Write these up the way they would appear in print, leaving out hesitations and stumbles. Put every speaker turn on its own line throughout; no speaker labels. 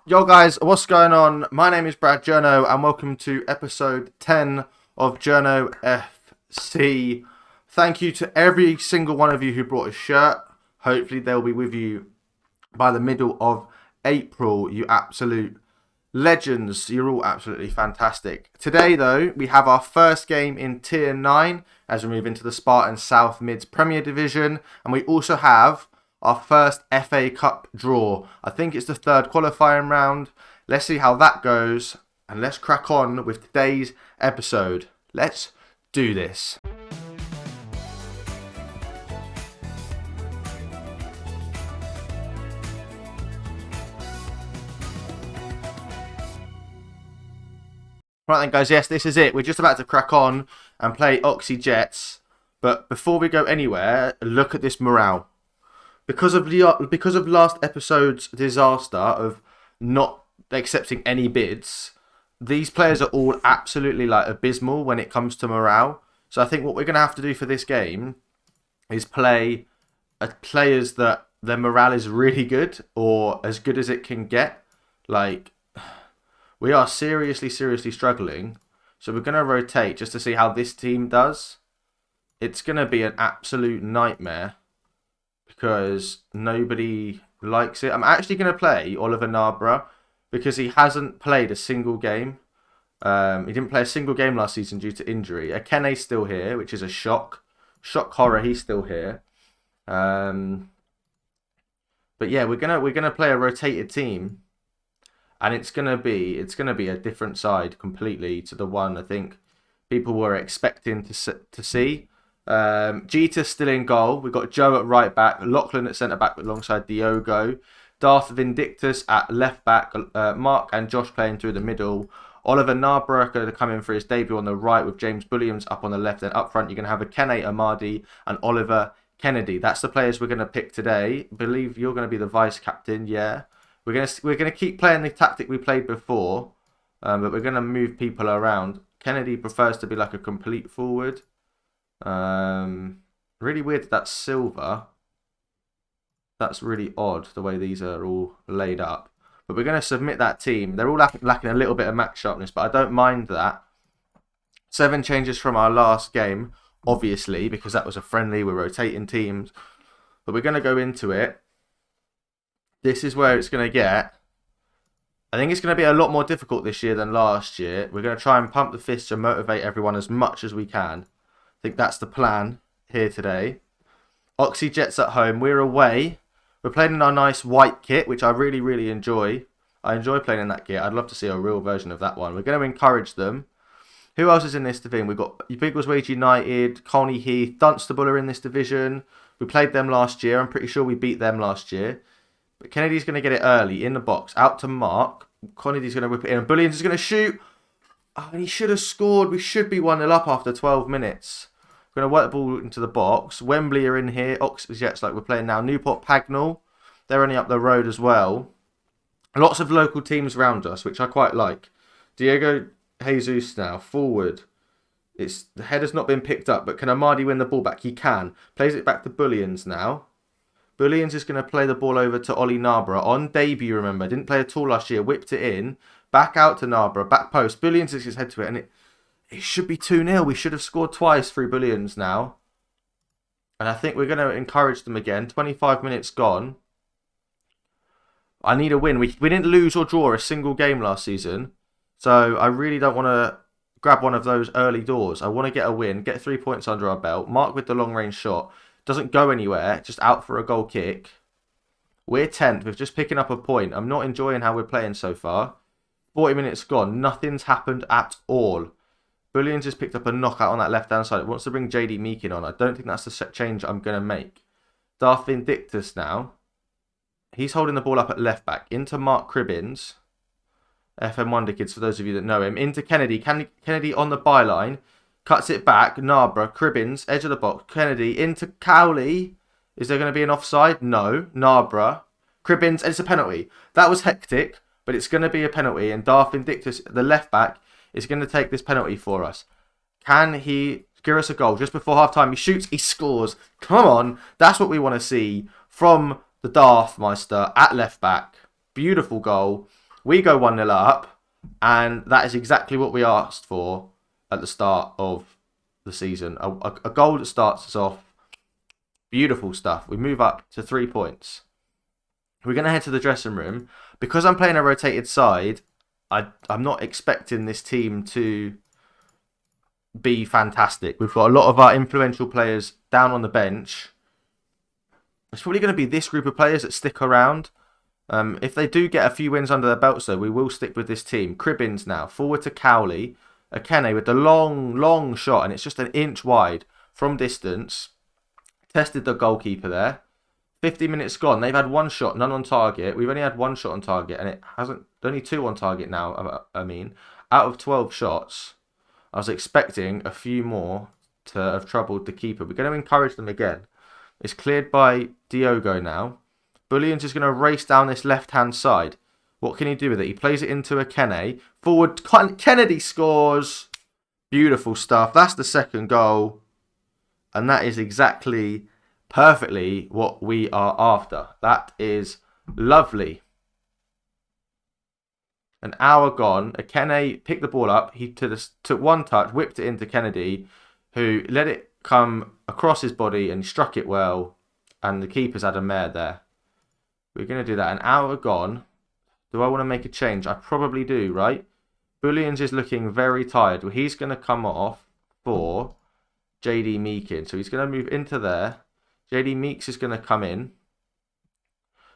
Yo guys, what's going on? My name is BradJourno and welcome to episode 10 of Journo FC. Thank you to every single one of you who brought a shirt. Hopefully they'll be with you by the middle of April. You absolute legends. You're all absolutely fantastic. Today though, we have our first game in Tier 9 as we move into the Spartan South Mids Premier Division. And we also have our first FA Cup draw. I think it's the third qualifying round. Let's see how that goes. And let's crack on with today's episode. Let's do this. Right then guys, yes, this is it. We're just about to crack on and play Oxy Jets. But before we go anywhere, look at this morale. Because of last episode's disaster of not accepting any bids, these players are all absolutely abysmal when it comes to morale. So I think what we're going to have to do for this game is play players that their morale is really good or as good as it can get. We are seriously struggling. So we're going to rotate just to see how this team does. It's going to be an absolute nightmare because nobody likes it. I'm actually going to play Oliver Narborough because he hasn't played a single game. He didn't play a single game last season due to injury. Akene's still here, which is a shock. Shock horror, he's still here. But yeah, we're gonna play a rotated team, and it's gonna be a different side completely to the one I think people were expecting to see. Jeter's still in goal. We've got Joe at right back, Lachlan at centre back alongside Diogo, Darth Vindictus at left back, Mark and Josh playing through the middle. Oliver Narborough going to come in for his debut on the right with James Williams up on the left. And up front you're going to have Akene Amadi and Oliver Kennedy. That's the players we're going to pick today. I believe you're going to be the vice captain. Yeah, we're going to keep playing the tactic we played before, but we're going to move people around. Kennedy prefers to be like a complete forward. Really weird that's silver. That's really odd the way these are all laid up. But we're going to submit that team. They're all lacking a little bit of match sharpness, but I don't mind that. 7 changes from our last game, obviously, because that was a friendly. We're rotating teams. But we're going to go into it. This is where it's going to get. I think it's going to be a lot more difficult this year than last year. We're going to try and pump the fists and motivate everyone as much as we can. I think that's the plan here today. Oxy Jets at home. We're away. We're playing in our nice white kit, which I really enjoy. I enjoy playing in that kit. I'd love to see a real version of that one. We're going to encourage them. Who else is in this division? We've got Biggleswade United, Colney Heath, Dunstable are in this division. We played them last year. I'm pretty sure we beat them last year. But Kennedy's going to get it early in the box. Out to Mark. Kennedy's going to whip it in. And Bullions is going to shoot. Oh, and he should have scored. We should be 1-0 up after 12 minutes. We're going to work the ball into the box. Wembley are in here. Oxford Jets like we're playing now. Newport Pagnell. They're only up the road as well. Lots of local teams around us, which I quite like. Diego Jesus now. Forward. The header's not been picked up, but can Amadi win the ball back? He can. Plays it back to Bullions now. Bullions is going to play the ball over to Ollie Narborough. On debut, remember. Didn't play at all last year. Whipped it in. Back out to Narborough. Back post. Bullions is his head to it. And it should be 2-0. We should have scored twice through Bullions now. And I think we're going to encourage them again. 25 minutes gone. I need a win. We didn't lose or draw a single game last season. So I really don't want to grab one of those early doors. I want to get a win. Get 3 points under our belt. Mark with the long range shot. Doesn't go anywhere. Just out for a goal kick. We're 10th. We're just picking up a point. I'm not enjoying how we're playing so far. 40 minutes gone. Nothing's happened at all. Bullions has picked up a knockout on that left-hand side. It wants to bring JD Meakin on. I don't think that's the change I'm going to make. Darth Vindictus now. He's holding the ball up at left-back. Into Mark Cribbins. FM Wonder Kids, for those of you that know him. Into Kennedy. Kennedy on the byline. Cuts it back. Narborough. Cribbins. Edge of the box. Kennedy. Into Cowley. Is there going to be an offside? No. Narborough. Cribbins. And it's a penalty. That was hectic, but it's going to be a penalty. And Darth Vindictus, the left-back, is going to take this penalty for us. Can he give us a goal just before half-time? He shoots, he scores. Come on. That's what we want to see from the Darth Meister at left-back. Beautiful goal. We go 1-0 up, and that is exactly what we asked for at the start of the season. A goal that starts us off. Beautiful stuff. We move up to 3 points. We're going to head to the dressing room. Because I'm playing a rotated side, I'm not expecting this team to be fantastic. We've got a lot of our influential players down on the bench. It's probably going to be this group of players that stick around. If they do get a few wins under their belts, though, we will stick with this team. Cribbins now, forward to Cowley. Akene with the long shot, and it's just an inch wide from distance. Tested the goalkeeper there. 50 minutes gone. They've had one shot, none on target. We've only had one shot on target, and it hasn't. Only 2 on target now. I mean, out of 12 shots, I was expecting a few more to have troubled the keeper. We're going to encourage them again. It's cleared by Diogo now. Bullions is going to race down this left-hand side. What can he do with it? He plays it into Akene. Forward, Kennedy scores. Beautiful stuff. That's the second goal. And that is exactly, perfectly what we are after. That is lovely. An hour gone. Akene picked the ball up. He took one touch, whipped it into Kennedy, who let it come across his body and struck it well. And the keeper's had a mare there. We're going to do that. An hour gone. Do I want to make a change? I probably do, right? Bullions is looking very tired. Well, he's going to come off for JD Meekin. So he's going to move into there. JD Meeks is going to come in.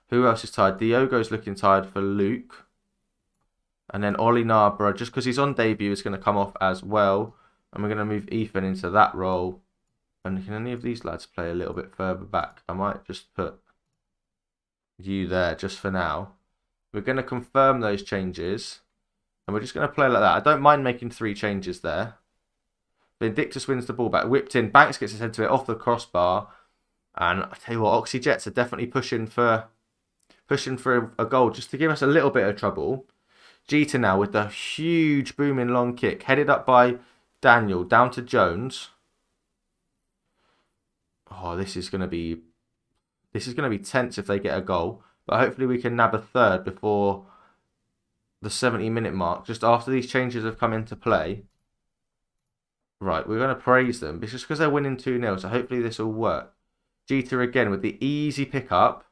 Who else is tired? Diogo's looking tired for Luke. And then Ollie Narborough, just because he's on debut, is going to come off as well. And we're going to move Ethan into that role. And can any of these lads play a little bit further back? I might just put you there just for now. We're going to confirm those changes. And we're just going to play like that. I don't mind making 3 changes there. Vindictus wins the ball back. Whipped in. Banks gets his head to it off the crossbar. And I tell you what, Oxyjets are definitely pushing for a goal just to give us a little bit of trouble. Jeter now with the huge booming long kick. Headed up by Daniel. Down to Jones. Oh, this is going to be tense if they get a goal. But hopefully we can nab a third before the 70-minute mark. Just after these changes have come into play. Right, we're going to praise them. It's just because they're winning 2-0. So hopefully this will work. Jeter again with the easy pickup.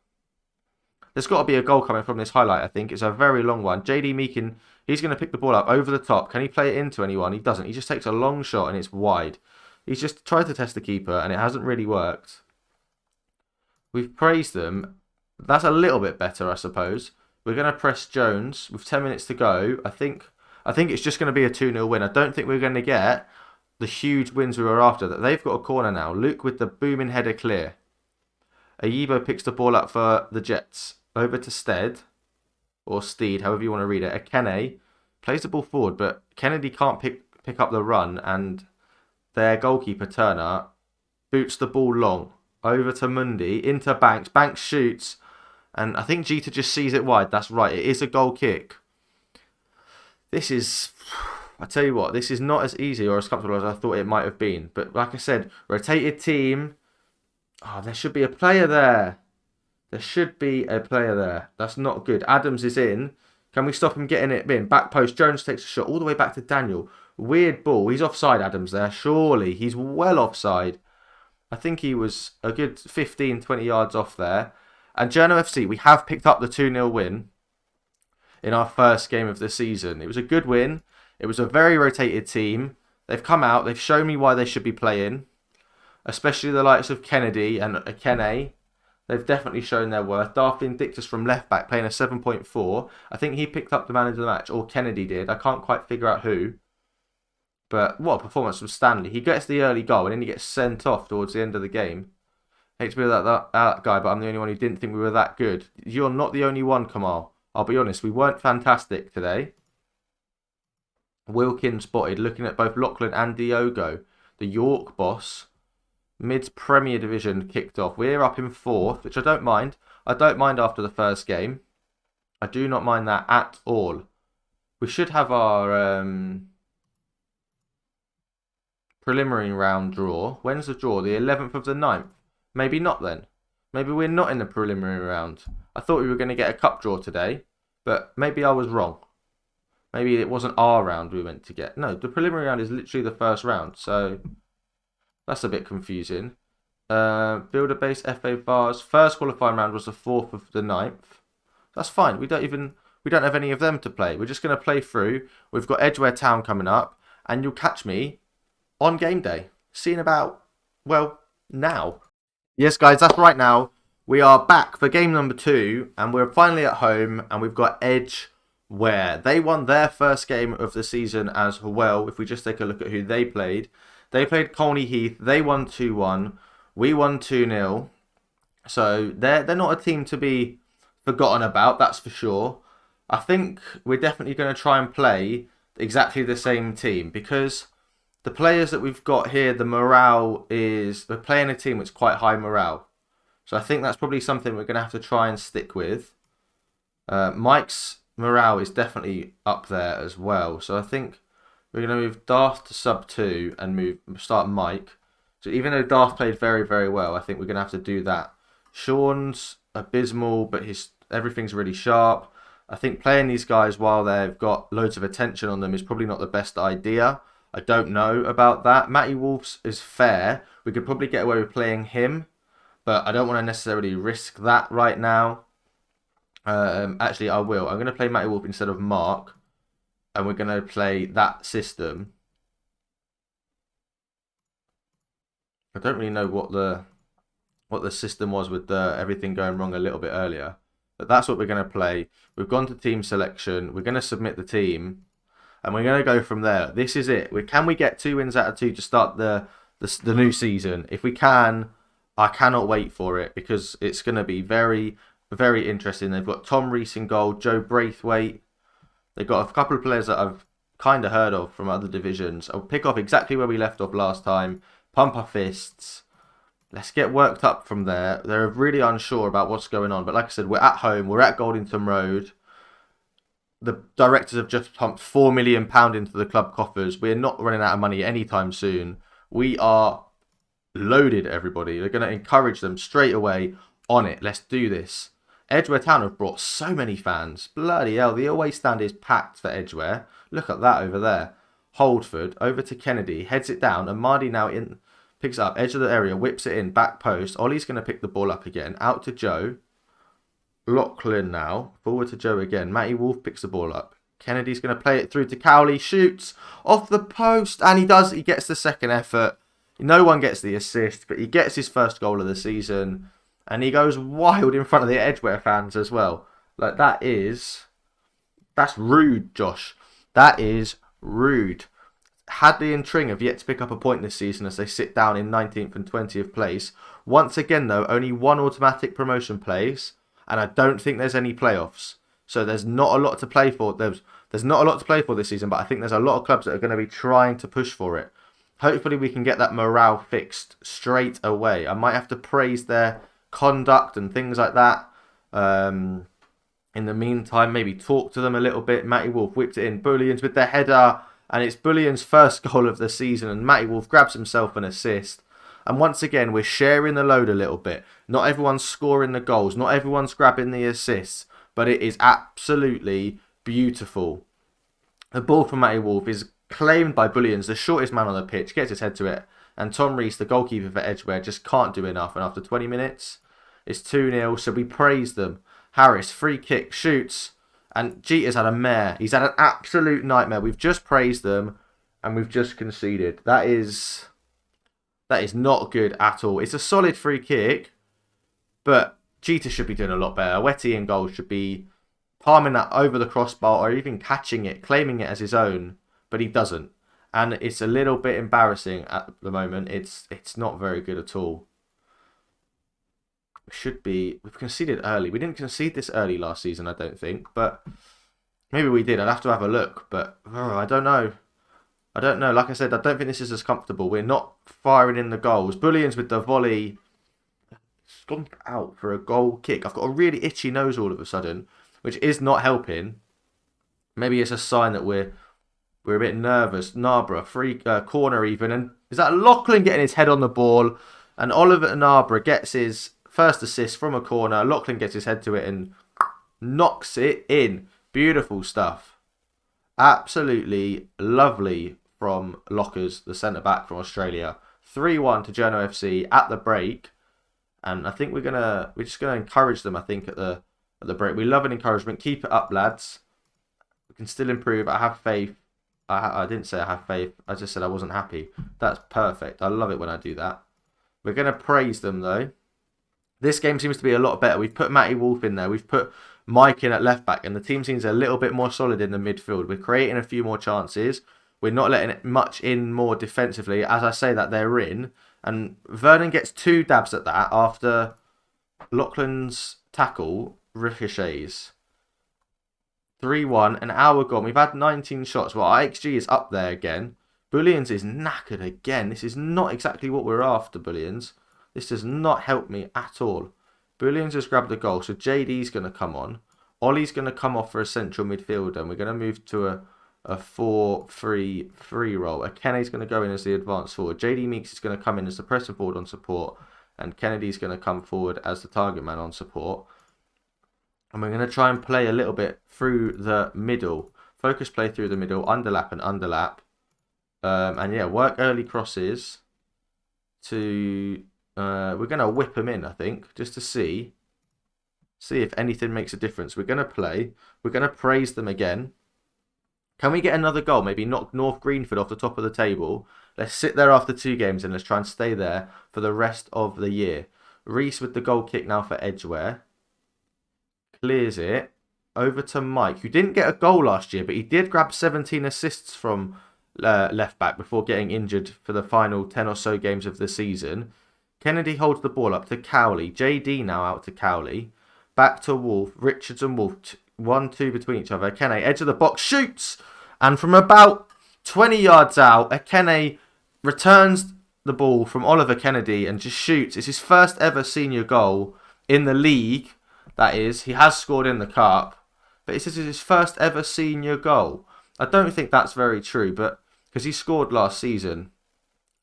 There's got to be a goal coming from this highlight, I think. It's a very long one. JD Meekin, he's going to pick the ball up over the top. Can he play it into anyone? He doesn't. He just takes a long shot and it's wide. He's just tried to test the keeper and it hasn't really worked. We've praised them. That's a little bit better, I suppose. We're going to press Jones with 10 minutes to go. I think it's just going to be a 2-0 win. I don't think we're going to get the huge wins we were after. They've got a corner now. Luke with the booming header clear. Ayibo picks the ball up for the Jets. Over to Stead. Or Steed, however you want to read it. Akene plays the ball forward, but Kennedy can't pick up the run. And their goalkeeper, Turner, boots the ball long. Over to Mundi. Into Banks. Banks shoots. And I think Jeter just sees it wide. That's right. It is a goal kick. This is... I tell you what, this is not as easy or as comfortable as I thought it might have been. But like I said, rotated team. Oh, there should be a player there. There should be a player there. That's not good. Adams is in. Can we stop him getting it in? Back post. Jones takes a shot all the way back to Daniel. Weird ball. He's offside, Adams, there. Surely. He's well offside. I think he was a good 15, 20 yards off there. And Journo FC, we have picked up the 2-0 win in our first game of the season. It was a good win. It was a very rotated team. They've come out. They've shown me why they should be playing. Especially the likes of Kennedy and Akene. They've definitely shown their worth. Darth Vindictus from left back playing a 7.4. I think he picked up the man of the match. Or Kennedy did. I can't quite figure out who. But what a performance from Stanley. He gets the early goal and then he gets sent off towards the end of the game. Hate to be that guy, but I'm the only one who didn't think we were that good. You're not the only one, Kamal. I'll be honest, we weren't fantastic today. Wilkins spotted, looking at both Lachlan and Diogo. The York boss. Mid's Premier Division kicked off. We're up in 4th, which I don't mind. I don't mind after the first game. I do not mind that at all. We should have our preliminary round draw. When's the draw? The 11th of the 9th. Maybe not then. Maybe we're not in the preliminary round. I thought we were going to get a cup draw today. But maybe I was wrong. Maybe it wasn't our round we went to get. No, the preliminary round is literally the first round. So that's a bit confusing. Builder base FA bars. First qualifying round was the 4th of the 9th. That's fine. We don't have any of them to play. We're just going to play through. We've got Edgware Town coming up, and you'll catch me on game day. Seeing about, well, now. Yes, guys, that's right now. We are back for game number 2, and we're finally at home, and we've got Edgware. They won their first game of the season as well. If we just take a look at who they played Colney Heath. They won 2-1. We won 2-0. So they're not a team to be forgotten about, that's for sure. I think we're definitely going to try and play exactly the same team, because the players that we've got here, the morale is... We're playing a team with quite high morale. So I think that's probably something we're going to have to try and stick with. Mike's morale is definitely up there as well. So I think we're going to move Darth to sub 2 and start Mike. So even though Darth played very, very well, I think we're going to have to do that. Sean's abysmal, but everything's really sharp. I think playing these guys while they've got loads of attention on them is probably not the best idea. I don't know about that. Matty Wolves is fair. We could probably get away with playing him, but I don't want to necessarily risk that right now. Actually, I will. I'm going to play Matty Wolf instead of Mark, and we're going to play that system. I don't really know what the system was with everything going wrong a little bit earlier, but that's what we're going to play. We've gone to team selection. We're going to submit the team, and we're going to go from there. This is it. Can we get 2 wins out of 2 to start the new season? If we can, I cannot wait for it, because it's going to be very, very interesting. They've got Tom Rees in goal, Joe Braithwaite. They've got a couple of players that I've kind of heard of from other divisions. I'll pick up exactly where we left off last time. Pump our fists. Let's get worked up from there. They're really unsure about what's going on. But like I said, we're at home. We're at Goldington Road. The directors have just pumped £4 million into the club coffers. We're not running out of money anytime soon. We are loaded, everybody. They're going to encourage them straight away on it. Let's do this. Edgware Town have brought so many fans. Bloody hell. The away stand is packed for Edgware. Look at that over there. Holdford over to Kennedy. Heads it down. And Mardy now in... Picks it up, edge of the area, whips it in, back post. Ollie's going to pick the ball up again. Out to Joe. Lachlan now. Forward to Joe again. Matty Wolf picks the ball up. Kennedy's going to play it through to Cowley. Shoots off the post. And he does. He gets the second effort. No one gets the assist, but he gets his first goal of the season. And he goes wild in front of the Edgware fans as well. Like, that's rude, Josh. That is rude. Hadley and Tring have yet to pick up a point this season as they sit down in 19th and 20th place. Once again, though, only 1 automatic promotion place, and I don't think there's any playoffs. So there's not a lot to play for. There's not a lot to play for this season, but I think there's a lot of clubs that are going to be trying to push for it. Hopefully we can get that morale fixed straight away. I might have to praise their conduct and things like that. In the meantime, maybe talk to them a little bit. Matty Wolf whipped it in. Bullions with the header. And it's Bullion's first goal of the season, and Matty Wolf grabs himself an assist. And once again, we're sharing the load a little bit. Not everyone's scoring the goals, not everyone's grabbing the assists, but it is absolutely beautiful. The ball from Matty Wolf is claimed by Bullions, the shortest man on the pitch, gets his head to it, and Tom Rees, the goalkeeper for Edgware, just can't do enough. And after 20 minutes, it's 2-0, so we praise them. Harris, free kick, shoots. And Jeter's had a mare. He's had an absolute nightmare. We've just praised them and we've just conceded. That is not good at all. It's a solid free kick, but Jeter should be doing a lot better. Wetty in goal should be palming that over the crossbar or even catching it, claiming it as his own, but he doesn't. And it's a little bit embarrassing at the moment. It's not very good at all. We've conceded early. We didn't concede this early last season, I don't think, but maybe we did. I'd have to have a look, but I don't know. Like I said, I don't think this is as comfortable. We're not firing in the goals. Bullions with the volley. It's gone out for a goal kick. I've got a really itchy nose all of a sudden, which is not helping. Maybe it's a sign that we're a bit nervous. Narborough, free corner even. And is that Lachlan getting his head on the ball? And Oliver Narborough gets his first assist from a corner. Lachlan gets his head to it and knocks it in. Beautiful stuff. Absolutely lovely from Lockers, the centre-back from Australia. 3-1 to Journo FC at the break. And I think we're just gonna encourage them, I think, at the break. We love an encouragement. Keep it up, lads. We can still improve. I have faith. I didn't say I have faith. I just said I wasn't happy. That's perfect. I love it when I do that. We're going to praise them, though. This game seems to be a lot better. We've put Matty Wolf in there. We've put Mike in at left back. And the team seems a little bit more solid in the midfield. We're creating a few more chances. We're not letting it much in more defensively. As I say that, they're in. And Vernon gets 2 dabs at that after Laughlin's tackle ricochets. 3-1, an hour gone. We've had 19 shots. Well, our XG is up there again. Bullions is knackered again. This is not exactly what we're after, Bullions. This does not help me at all. Bullions has grabbed a goal, so JD's going to come on. Ollie's going to come off for a central midfielder, and we're going to move to a 4-3-3 role. Akene's going to go in as the advanced forward. JD Meeks is going to come in as the pressing forward on support, and Kennedy's going to come forward as the target man on support. And we're going to try and play a little bit through the middle. Focus play through the middle, underlap and underlap. And yeah, work early crosses to... we're going to whip them in, I think, just to see if anything makes a difference. We're going to play. We're going to praise them again. Can we get another goal? Maybe knock North Greenford off the top of the table. Let's sit there after 2 games and let's try and stay there for the rest of the year. Reese with the goal kick now for Edgware. Clears it over to Mike, who didn't get a goal last year, but he did grab 17 assists from left back before getting injured for the final 10 or so games of the season. Kennedy holds the ball up to Cowley. JD now out to Cowley. Back to Wolf. Richards and Wolf. 1-2 between each other. Akene, edge of the box, shoots! And from about 20 yards out, Akene returns the ball from Oliver Kennedy and just shoots. It's his first ever senior goal in the league. That is, he has scored in the cup, but this is his first ever senior goal. I don't think that's very true, but because he scored last season.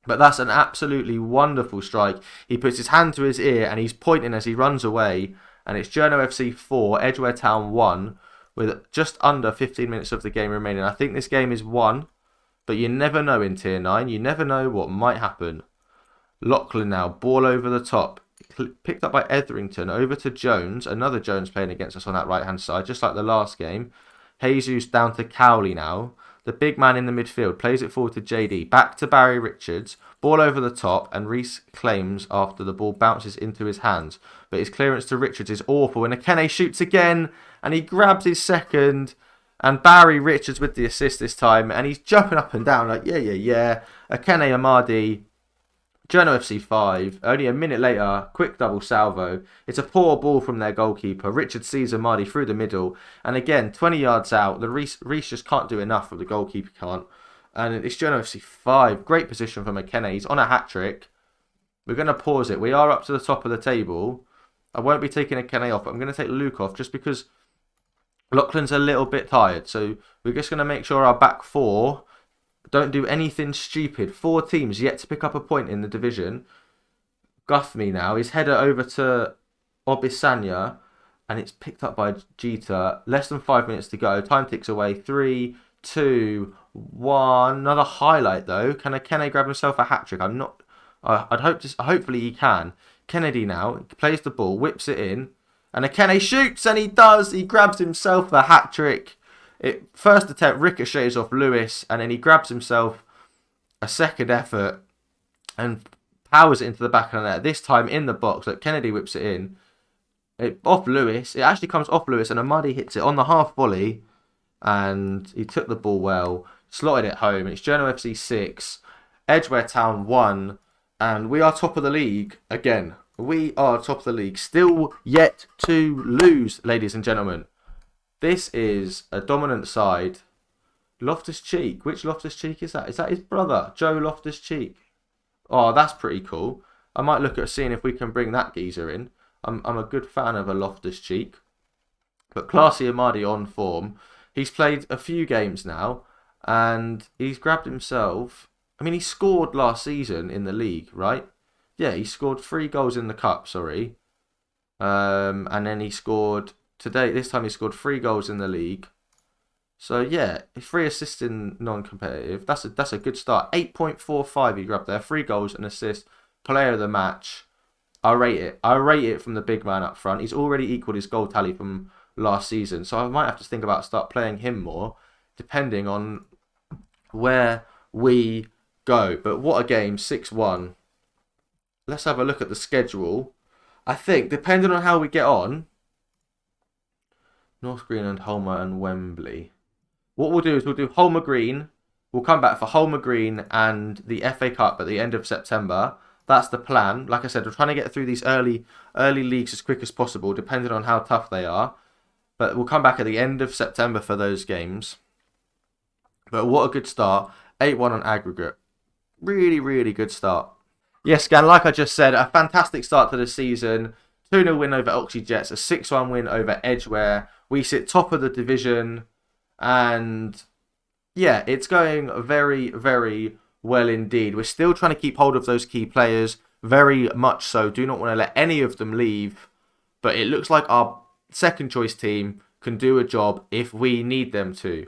But that's an absolutely wonderful strike. He puts his hand to his ear and he's pointing as he runs away. And it's Journo FC 4, Edgware Town 1, with just under 15 minutes of the game remaining. I think this game is won, but you never know in Tier 9. You never know what might happen. Lachlan now, ball over the top. Picked up by Etherington, over to Jones. Another Jones playing against us on that right-hand side, just like the last game. Jesus down to Cowley now. The big man in the midfield plays it forward to JD. Back to Barry Richards. Ball over the top, and Reese claims after the ball bounces into his hands. But his clearance to Richards is awful. And Akene shoots again, and he grabs his second. And Barry Richards with the assist this time. And he's jumping up and down like, yeah. Akene Amadi... Journo FC 5, only a minute later, quick double salvo. It's a poor ball from their goalkeeper. Richard sees Amadi through the middle. And again, 20 yards out, the Reese just can't do enough, the goalkeeper can't. And it's Journo FC 5. Great position from McKenna. He's on a hat-trick. We're going to pause it. We are up to the top of the table. I won't be taking Akene off, but I'm going to take Luke off just because Lachlan's a little bit tired. So we're just going to make sure our back 4... don't do anything stupid. 4 teams yet to pick up a point in the division. Guthme now. His header over to Obisanya. And it's picked up by Jeter. Less than 5 minutes to go. Time ticks away. 3, 2, 1. Another highlight though. Can Akene grab himself a hat-trick? I'm not... hopefully he can. Kennedy now. Plays the ball. Whips it in. And Akene shoots. And he does. He grabs himself a hat-trick. First attempt ricochets off Lewis, and then he grabs himself a second effort and powers it into the back of the net. This time in the box, like Kennedy whips it in. Off Lewis. It actually comes off Lewis, and Amadi hits it on the half volley, and he took the ball well, slotted it home. It's Journo FC 6, Edgware Town 1, and we are top of the league again. We are top of the league. Still yet to lose, ladies and gentlemen. This is a dominant side. Loftus-Cheek. Which Loftus-Cheek is that? Is that his brother? Joe Loftus-Cheek. Oh, that's pretty cool. I might look at seeing if we can bring that geezer in. I'm a good fan of a Loftus-Cheek. But Classy Amadi on form. He's played a few games now. And he's grabbed himself... I mean, he scored last season in the league, right? Yeah, he scored 3 goals in the cup, And then he scored... Today, this time he scored 3 goals in the league. So yeah, 3 assists in non-competitive. That's a good start. 8.45 he grabbed there. 3 goals, an assist, player of the match. I rate it. I rate it from the big man up front. He's already equalled his goal tally from last season, so I might have to think about start playing him more, depending on where we go. But what a game, 6-1. Let's have a look at the schedule. I think, depending on how we get on, North Green and Holmer and Wembley. What we'll do is we'll do Holmer Green. We'll come back for Holmer Green and the FA Cup at the end of September. That's the plan. Like I said, we're trying to get through these early leagues as quick as possible, depending on how tough they are. But we'll come back at the end of September for those games. But what a good start. 8-1 on aggregate. Really, really good start. Yes, Gan, like I just said, a fantastic start to the season. 2-0 win over Oxy Jets, a 6-1 win over Edgware. We sit top of the division. And yeah, it's going very, very well indeed. We're still trying to keep hold of those key players. Very much so. Do not want to let any of them leave. But it looks like our second choice team can do a job if we need them to.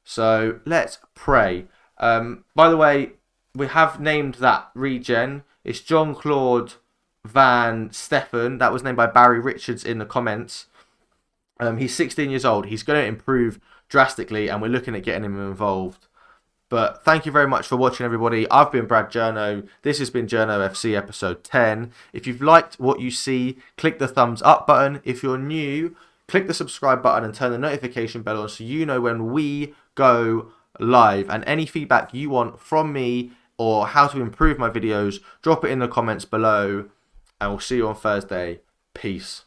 So let's pray. By the way, we have named that regen. It's John Claude Van Steffen. That was named by Barry Richards in the comments. He's 16 years old. He's going to improve drastically, and we're looking at getting him involved. But thank you very much for watching, everybody. I've been BradJourno. This has been Journo FC episode 10. If you've liked what you see, click the thumbs up button. If you're new, click the subscribe button and turn the notification bell on so you know when we go live. And any feedback you want from me or how to improve my videos, drop it in the comments below. And we'll see you on Thursday. Peace.